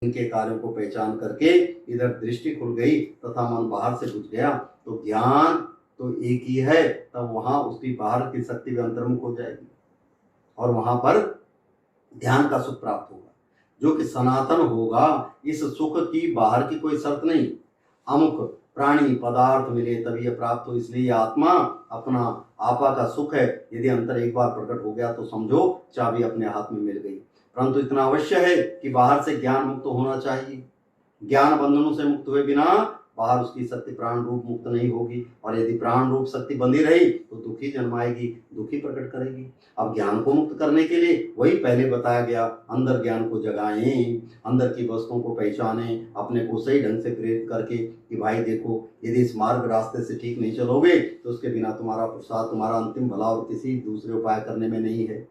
इनके कार्यों को पहचान करके इधर दृष्टि खुल गई तथा मन बाहर से बुझ गया, तो ज्ञान तो एक ही है, तब वहां उसकी बाहर की शक्ति भी अंतर्मुख हो जाएगी और वहां पर ध्यान का सुख प्राप्त होगा जो कि सनातन होगा। इस सुख की बाहर की कोई शर्त नहीं, अमुक प्राणी पदार्थ मिले तभी यह प्राप्त हो, इसलिए यह आत्मा अपना आपा का सुख है। यदि अंतर एक बार प्रकट हो गया तो समझो चाबी अपने हाथ में मिल गई। परंतु इतना अवश्य है कि बाहर से ज्ञान मुक्त होना चाहिए। ज्ञान बंधनों से मुक्त हुए बिना बाहर उसकी शक्ति प्राण रूप मुक्त नहीं होगी, और यदि प्राण रूप शक्ति बंधी रही तो दुखी जन्माएगी, दुखी प्रकट करेगी। अब ज्ञान को मुक्त करने के लिए वही पहले बताया गया, अंदर ज्ञान को जगाएं, अंदर की वस्तुओं को पहचानें, अपने को सही ढंग से प्रेरित करके कि भाई देखो, यदि इस मार्ग रास्ते से ठीक नहीं चलोगे तो उसके बिना तुम्हारा प्रसाद, तुम्हारा अंतिम भला और किसी दूसरे उपाय करने में नहीं है।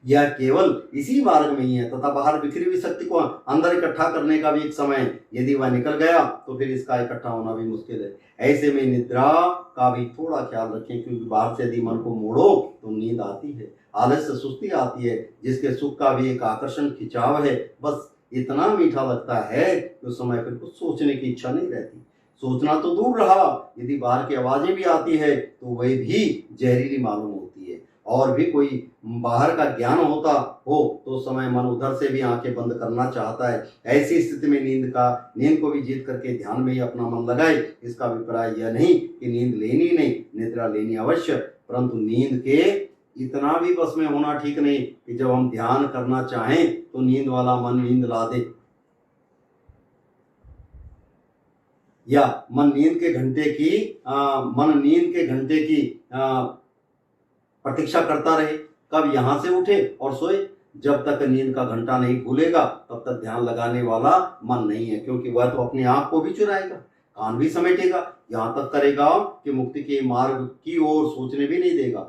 यह केवल इसी मार्ग में ही है तथा बाहर बिखरी हुई शक्ति को अंदर इकट्ठा करने का भी एक समय, यदि वह निकल गया तो फिर इसका इकट्ठा होना भी मुश्किल है। ऐसे में निद्रा का भी थोड़ा ख्याल रखें, क्योंकि बाहर से यदि मन को मोड़ो तो नींद आती है, आलस्य सुस्ती आती है, जिसके सुख का भी एक आकर्षण खिंचाव है। बस इतना मीठा लगता है कि उस समय फिर कुछ सोचने की इच्छा नहीं रहती। सोचना तो दूर रहा, यदि बाहर की आवाजें भी आती है तो वह भी जहरीली मालूम होती है। और भी कोई बाहर का ज्ञान होता हो तो समय मन उधर से भी आंखें बंद करना चाहता है। ऐसी स्थिति में नींद को भी जीत करके ध्यान में ही अपना मन लगाए। इसका अभिप्राय यह नहीं कि नींद लेनी नहीं, निद्रा लेनी अवश्य, परंतु नींद के इतना भी बस में होना ठीक नहीं कि जब हम ध्यान करना चाहें तो नींद वाला मन नींद ला दे, या मन नींद के घंटे की प्रतीक्षा करता रहे, कब यहां से उठे और सोए। जब तक नींद का घंटा नहीं खुलेगा तब तक ध्यान लगाने वाला मन नहीं है, क्योंकि वह तो अपनी आंख को भी चुराएगा, कान भी समेटेगा, यहां तक करेगा कि मुक्ति के मार्ग की ओर सोचने भी नहीं देगा।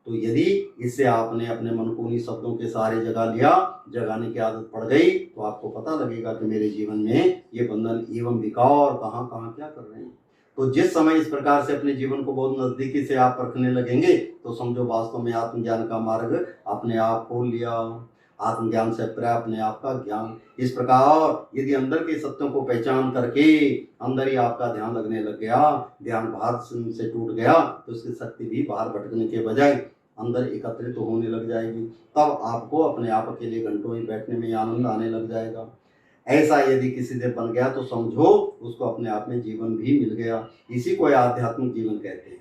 तो यदि इससे आपने अपने मन को उन्हीं शब्दों के सहारे जगाने की आदत पड़ गई तो आपको पता लगेगा कि मेरे जीवन में ये बंधन एवं विकार कहाँ कहाँ क्या कर रहे हैं। तो जिस समय इस प्रकार से अपने जीवन को बहुत नजदीकी से आप परखने लगेंगे तो समझो वास्तव में आत्मज्ञान का मार्ग अपने आप खोल लिया। आत्मज्ञान से पर्याप्त अपने आप का ज्ञान। इस प्रकार यदि अंदर के सत्यों को पहचान करके अंदर ही आपका ध्यान लगने लग गया, ध्यान बाहर से टूट गया, तो उसकी शक्ति भी बाहर भटकने के बजाय अंदर एकत्रित तो होने लग जाएगी। तब आपको अपने आप अकेले घंटों ही बैठने में आनंद आने लग जाएगा। ऐसा यदि किसी से बन गया तो समझो उसको अपने आप में जीवन भी मिल गया। इसी को आध्यात्मिक जीवन कहते हैं।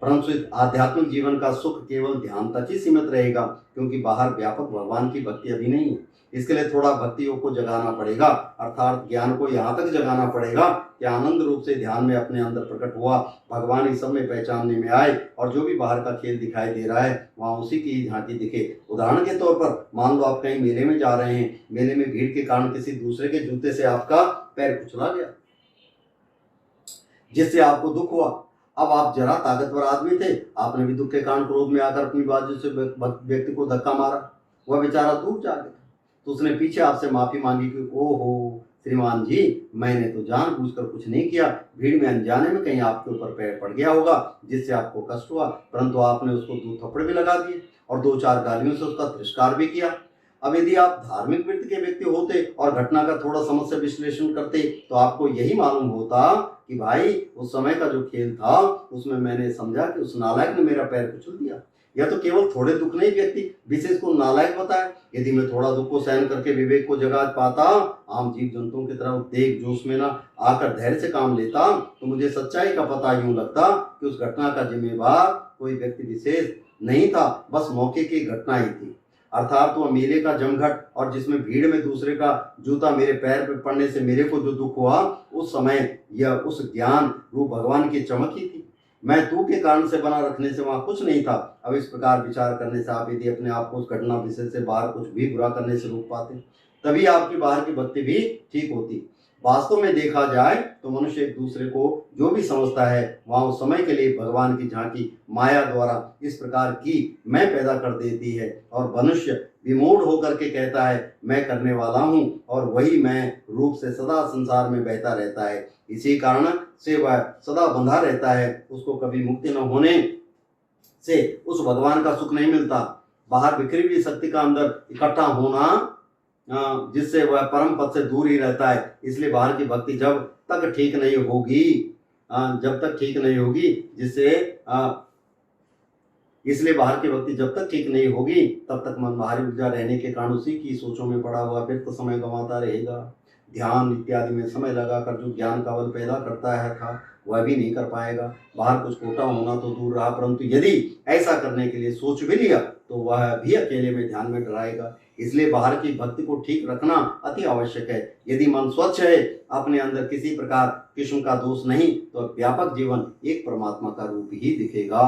परंतु आध्यात्मिक जीवन का सुख केवल ध्यान तक ही सीमित रहेगा, क्योंकि बाहर व्यापक भगवान की भक्ति अभी नहीं है। इसके लिए थोड़ा भक्ति योग को जगाना पड़ेगा, अर्थात ज्ञान को यहाँ तक जगाना पड़ेगा कि आनंद रूप से ध्यान में अपने अंदर प्रकट हुआ भगवान इस सब में पहचानने में आए, और जो भी बाहर का खेल दिखाई दे रहा है वहाँ उसी की झांकी दिखे। उदाहरण के तौर पर मान लो आप कहीं मेले में जा रहे हैं, मेले में भीड़ के कारण किसी दूसरे के जूते से आपका पैर कुचला गया, जिससे आपको दुख हुआ। अब आप जरा ताकतवर आदमी थे, आपने भी दुख के कारण क्रोध में आकर अपनी बाजू से व्यक्ति को धक्का मारा, वह बेचारा दूर जा गया, तो उसने पीछे आपसे माफी मांगी कि ओहो श्रीमान जी, मैंने तो जानबूझकर कुछ नहीं किया, भीड़ में अनजाने में कहीं आपके ऊपर पैर पड़ गया होगा जिससे आपको कष्ट हुआ। परंतु आपने उसको 2 थप्पड़ भी लगा दिए और 2-4 गालियों से उसका तिरस्कार भी किया। अब यदि आप धार्मिक वृत्ति के व्यक्ति होते और घटना का थोड़ा समस्या विश्लेषण करते तो आपको यही मालूम होता कि भाई उस समय का जो खेल था उसमें मैंने समझा कि उस नालायक ने मेरा पैर कुचल दिया। यह तो केवल थोड़े दुख नहीं व्यक्ति विशेष को नालायक बताया। यदि मैं थोड़ा दुख को सहन करके विवेक को जगा पाता, आम जीव जंतुओं की तरह उद्वेग जोश में ना आकर धैर्य से काम लेता, तो मुझे सच्चाई का पता यूं लगता कि उस घटना का जिम्मेवार कोई व्यक्ति विशेष नहीं था, बस मौके की घटना ही थी। अर्थात वह मेले का जमघट और जिसमें भीड़ में दूसरे का जूता मेरे पैर पर पड़ने से मेरे को जो दुख हुआ, उस समय यह उस ज्ञान रूप भगवान की चमक ही थी। मैं तू के कारण से बना रखने से वहां कुछ नहीं था। अब इस प्रकार विचार करने से आप यदि अपने आप को उस घटना विषय से बाहर कुछ भी बुरा करने से रोक पाते, तभी आपकी बाहर की भक्ति भी ठीक होती। वास्तव में देखा जाए तो मनुष्य एक दूसरे को जो भी समझता है वहां उस समय के लिए भगवान की झांकी माया द्वारा इस प्रकार की मैं पैदा कर देती है, और मनुष्य विमूढ़ होकर के कहता है मैं करने वाला हूं, और वही मैं रूप से सदा संसार में बहता रहता है। इसी कारण से वह सदा बंधा रहता है, उसको कभी मुक्ति न होने से उस भगवान का सुख नहीं मिलता। बाहर बिखरी हुई शक्ति का अंदर इकट्ठा होना जिससे वह परम पद से दूर ही रहता है। इसलिए बाहर की भक्ति जब तक ठीक नहीं होगी, जब तक ठीक नहीं होगी, जिससे इसलिए बाहर की भक्ति जब तक ठीक नहीं होगी तब तक मन बाहरी ऊर्जा रहने के कारण उसी की सोचों में पड़ा हुआ व्यर्थ समय गंवाता रहेगा। ध्यान इत्यादि में समय लगाकर जो ज्ञान का बल पैदा करता है था वह भी नहीं कर पाएगा। बाहर कुछ खोटा होना तो दूर रहा, परंतु यदि ऐसा करने के लिए सोच भी लिया तो वह भी अकेले में ध्यान में डराएगा। इसलिए बाहर की भक्ति को ठीक रखना अति आवश्यक है। यदि मन स्वच्छ है, अपने अंदर किसी प्रकार किस्म का दोष नहीं, तो व्यापक जीवन एक परमात्मा का रूप ही दिखेगा।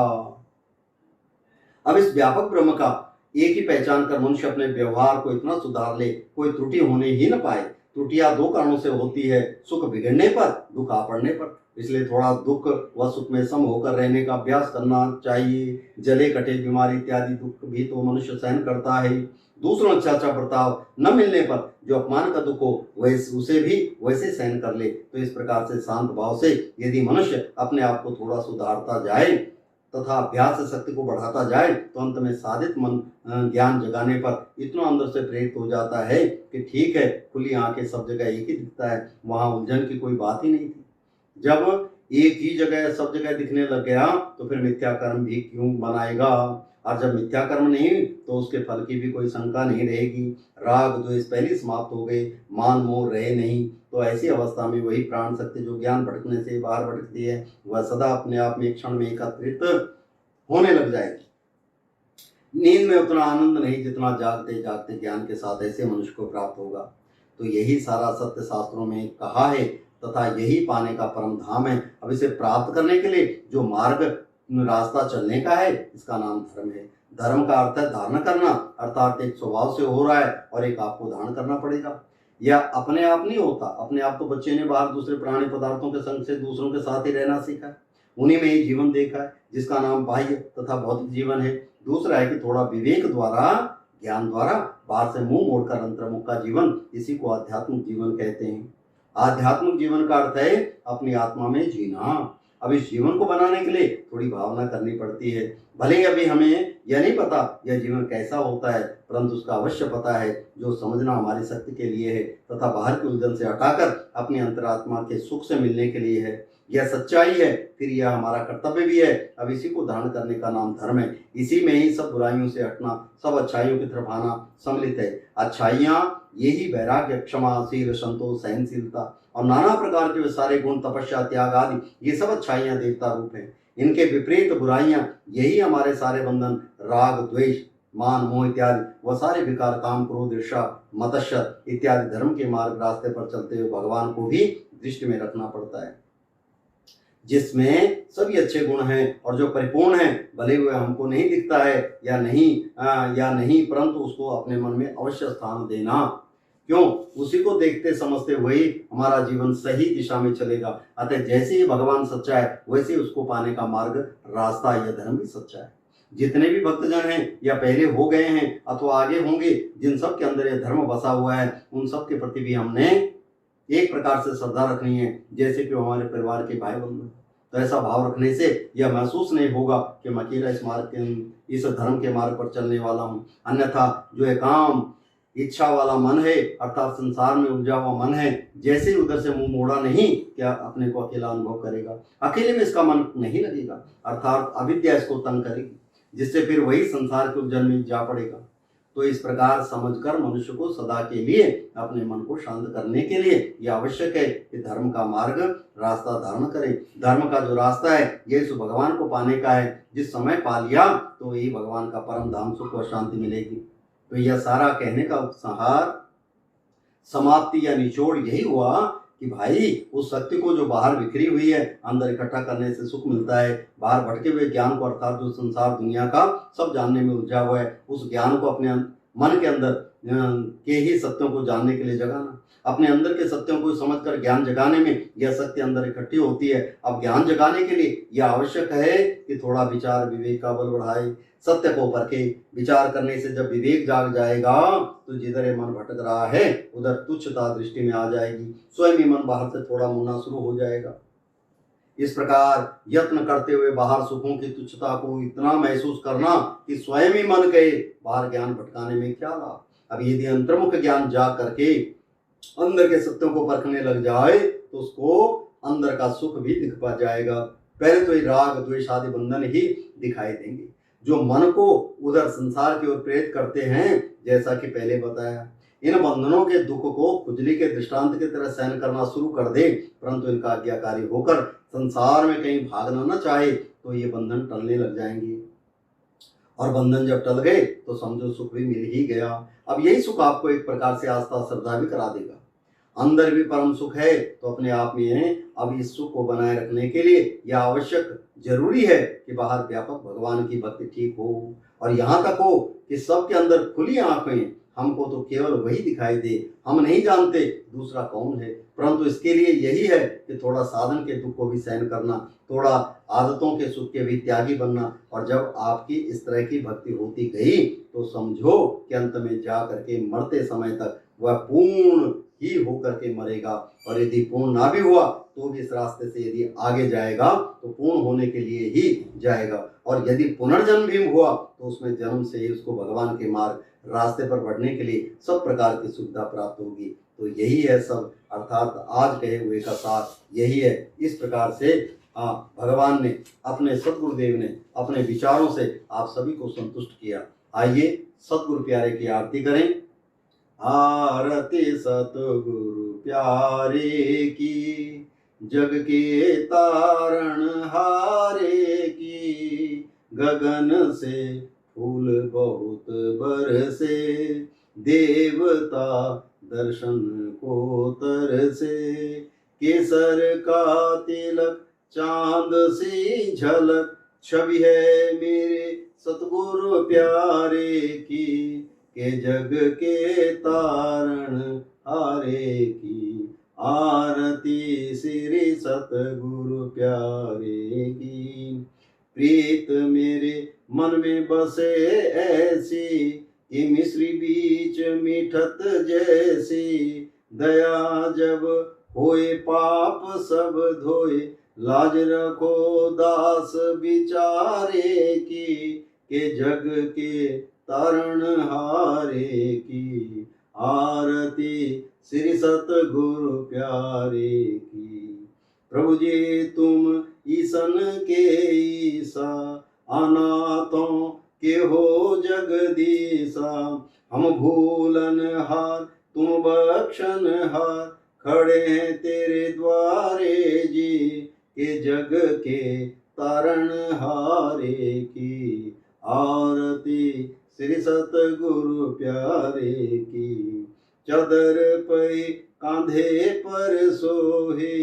अब इस व्यापक ब्रह्म का एक ही पहचान कर मनुष्य अपने व्यवहार को इतना सुधार ले, कोई त्रुटि होने ही न पाए। त्रुटियां दो कारणों से होती है, सुख बिगड़ने पर, दुख आ पड़ने पर। इसलिए थोड़ा दुख व सुख में सम होकर रहने का अभ्यास करना चाहिए। जले कटे बीमारी इत्यादि दुख भी तो मनुष्य सहन करता है। दूसरों अच्छा बर्ताव न मिलने पर जो अपमान का दुख हो वैसे उसे भी वैसे सहन कर ले। तो इस प्रकार से शांत भाव से यदि मनुष्य अपने आप को थोड़ा सुधारता जाए तथा अभ्यास से शक्ति को बढ़ाता जाए तो अंत में साधित मन ज्ञान जगाने पर इतना अंदर से प्रेरित हो जाता है कि ठीक है, खुली आंखें सब जगह एक ही दिखता है, वहां उलझन की कोई बात ही नहीं थी। जब एक ही जगह सब जगह दिखने लग गया तो फिर मिथ्या कर्म भी क्यों बनाएगा। और जब मिथ्या कर्म नहीं तो उसके फल की भी कोई शंका नहीं रहेगी। राग द्वेष पहले समाप्त हो गए, मान मोह रहे नहीं। तो ऐसी अवस्था में वही प्राण शक्ति जो ज्ञान भटकने से बाहर भटकती है वह सदा अपने आप में क्षण में एकत्रित होने लग जाएगी। नींद में उतना आनंद नहीं जितना जागते जागते ज्ञान के साथ ऐसे मनुष्य को प्राप्त होगा। तो यही सारा सत्य शास्त्रों में कहा है तथा यही पाने का परम धाम है। अब इसे प्राप्त करने के लिए जो मार्ग रास्ता चलने का है इसका नाम धर्म है। धर्म का अर्थ है धारण करना, अर्थात एक स्वभाव से हो रहा है और एक आपको धारण करना पड़ेगा। यह अपने आप नहीं होता। अपने आप तो बच्चे ने बाहर दूसरे प्राणी पदार्थों के संग से दूसरों के साथ ही रहना सीखा है, उन्हीं में ही जीवन देखा है, जिसका नाम बाह्य तथा भौतिक जीवन है। दूसरा है कि थोड़ा विवेक द्वारा, ज्ञान द्वारा बाहर से मुंह मोड़कर अंतर्मुख का जीवन, इसी को आध्यात्मिक जीवन कहते हैं। आध्यात्मिक जीवन का अर्थ है अपनी आत्मा में जीना। अब इस जीवन को बनाने के लिए थोड़ी भावना करनी पड़ती है। भले ही अभी हमें यह नहीं पता यह जीवन कैसा होता है, परंतु उसका अवश्य पता है जो समझना हमारी शक्ति के लिए है तथा बाहर की उलझन से हटाकर अपनी अंतरात्मा के सुख से मिलने के लिए है। यह सच्चाई है, फिर यह हमारा कर्तव्य भी है। अब इसी को धारण करने का नाम धर्म है। इसी में ही सब बुराइयों से हटना, सब अच्छाइयों की तरफ आना सम्मिलित है। अच्छाइयाँ यही वैराग्य, क्षमा, शील, संतोष, सहनशीलता और नाना प्रकार के वे सारे गुण, तपस्या, त्याग आदि, ये सब अच्छाइयाँ देवता रूप हैं। इनके विपरीत बुराइयां यही हमारे सारे बंधन, राग द्वेष, मान मोह इत्यादि वह सारे विकार, काम क्रोध ईर्षा मत्सर इत्यादि धर्म के मार्ग रास्ते पर चलते हुए भगवान को भी दृष्टि में रखना पड़ता है, जिसमें सभी अच्छे गुण हैं और जो परिपूर्ण है, भले हुए हमको नहीं दिखता है या नहीं, परंतु उसको अपने मन में अवश्य स्थान देना। क्यों? उसी को देखते समझते हुए हमारा जीवन सही दिशा में चलेगा। अतः जैसे ही भगवान सच्चा है वैसे उसको पाने का मार्ग, रास्ता, यह धर्म भी सच्चा है। जितने भी भक्तजन हैं या पहले हो गए हैं अथवा आगे होंगे, जिन सब के अंदर यह धर्म बसा हुआ है, उन सब के प्रति भी हमने एक प्रकार से श्रद्धा रखनी है, जैसे कि हमारे परिवार के भाई बंधु। तो ऐसा भाव रखने से यह महसूस नहीं होगा कि मैं अकेला इस धर्म के मार्ग पर चलने वाला हूँ। अन्यथा जो है काम इच्छा वाला मन है, अर्थात संसार में उलझा हुआ मन है, जैसे ही उधर से मुंह मोड़ा नहीं, क्या अपने को अकेला अनुभव करेगा। अकेले में इसका मन नहीं लगेगा, अर्थात अविद्या इसको तंग करेगी, जिससे फिर वही संसार के उलझन में जा पड़ेगा। तो इस प्रकार समझकर मनुष्य को सदा के लिए अपने मन को शांत करने के लिए यह आवश्यक है कि धर्म का मार्ग, रास्ता धारण करें। धर्म का जो रास्ता है यह इस भगवान को पाने का है। जिस समय पा लिया तो यही भगवान का परम धाम, सुख और शांति मिलेगी। तो यह सारा कहने का उपसंहार, समाप्ति या निचोड़ यही हुआ कि भाई उस शक्ति को जो बाहर बिखरी हुई है, अंदर इकट्ठा करने से सुख मिलता है। बाहर भटके हुए ज्ञान को, अर्थात जो संसार दुनिया का सब जानने में उलझा हुआ है, उस ज्ञान को अपने मन के अंदर के ही सत्यों को जानने के लिए जगाना। अपने अंदर के सत्यों को समझकर ज्ञान जगाने में यह शक्ति अंदर इकट्ठी होती है। अब ज्ञान जगाने के लिए यह आवश्यक है कि थोड़ा विचार विवेक का बल बढ़ाए, सत्य को परखे। विचार करने से जब विवेक जाग जाएगा तो जिधर ये मन भटक रहा है उधर तुच्छता दृष्टि में आ जाएगी, स्वयं ही मन बाहर से थोड़ा मुड़ना शुरू हो जाएगा। इस प्रकार यत्न करते हुए बाहर सुखों की तुच्छता को इतना महसूस करना कि स्वयं ही मन कहे बाहर ज्ञान भटकाने में क्या लाभ। अब यदि अंतर्मुख ज्ञान जा करके अंदर के सत्यों को परखने लग जाए तो उसको अंदर का सुख भी दिख पा जाएगा। पहले तो ये राग द्वेष आदि बंधन ही दिखाई देंगे जो मन को उधर संसार की ओर प्रेरित करते हैं। जैसा कि पहले बताया, इन बंधनों के दुख को खुजली के दृष्टांत की तरह सहन करना शुरू कर दे, परंतु इनका आज्ञाकारी होकर संसार में कहीं भागना न चाहे तो ये बंधन टलने लग जाएंगे, और बंधन जब टल गए तो समझो सुख भी मिल ही गया। अब यही सुख आपको एक प्रकार से आस्था श्रद्धा भी करा देगा। अंदर भी परम सुख है तो अपने आप में है। अब इस सुख को बनाए रखने के लिए यह आवश्यक जरूरी है कि बाहर व्यापक भगवान की भक्ति ठीक हो, और यहाँ तक हो कि सबके अंदर खुली आंखें, हमको तो केवल वही दिखाई दे, हम नहीं जानते दूसरा कौन है। परंतु इसके लिए यही है कि थोड़ा साधन के दुख को भी सहन करना, थोड़ा आदतों के सुख के भी त्यागी बनना, और जब आपकी इस तरह की भक्ति होती गई तो समझो कि अंत में जा करके मरते समय तक वह पूर्ण ही होकर के मरेगा। और यदि पूर्ण ना भी हुआ तो भी इस रास्ते से यदि आगे जाएगा तो पूर्ण होने के लिए ही जाएगा, और यदि पुनर्जन्म भी हुआ तो उसमें जन्म से ही उसको भगवान के मार्ग रास्ते पर बढ़ने के लिए सब प्रकार की सुविधा प्राप्त होगी। तो यही है सब, अर्थात आज कहे हुए का सार यही है। इस प्रकार से भगवान ने अपने सतगुरुदेव ने अपने विचारों से आप सभी को संतुष्ट किया। आइए सतगुरु प्यारे की आरती करें। आरती सतगुरु प्यारे की, जग के तारण हारे की, गगन से फूल बहुत बरसे, देवता दर्शन को तरसे, केसर का तिलक चांद सी झलक, छवि है मेरे सतगुरु प्यारे की, के जग के तारण हारे की, आरती श्री सतगुरु प्यारे की। प्रीत मेरे मन में बसे ऐसी, कि मिश्री बीच मिठत जैसी, दया जब होए पाप सब धोए, लाज रखो दास बिचारे की, के जग के तारण हारे की, आरती श्री सतगुरु प्यारे की। प्रभु जी तुम ईसन के ईसा, अनाथों के हो जगदीसा, हम भूलन हार तुम बख्शन हार, खड़े हैं तेरे द्वारे जी, के जग के तारण हारे की, आरती श्री सतगुरु प्यारे की। चदर पे कांधे पर सोहे,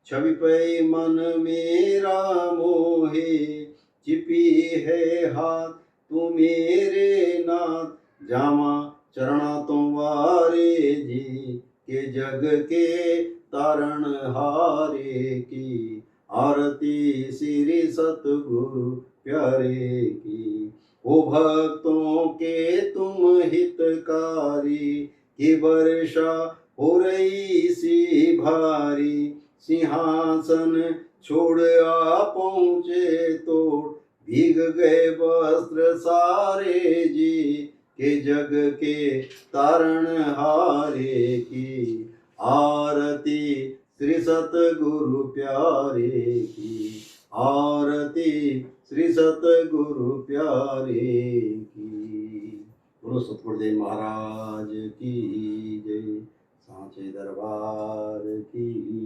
छवि पे मन मेरा मोहे, चिपी है हाथ तू मेरे नाथ, जामा चरणा तुम्हारे जी, के जग के तारण हारे की, आरती श्री सतगुरु प्यारे की। ओ भक्तों के तुम हितकारी, की वर्षा हो रही सी भारी, सिंहासन छोड़ आ पहुँचे तो, भीग गए वस्त्र सारे जी, के जग के तारण हारे की, आरती श्री सतगुरु प्यारे की, आरती श्री सतगुरु प्यारे की। बोलो सतगुरुदेव महाराज की जय। सांचे दरबार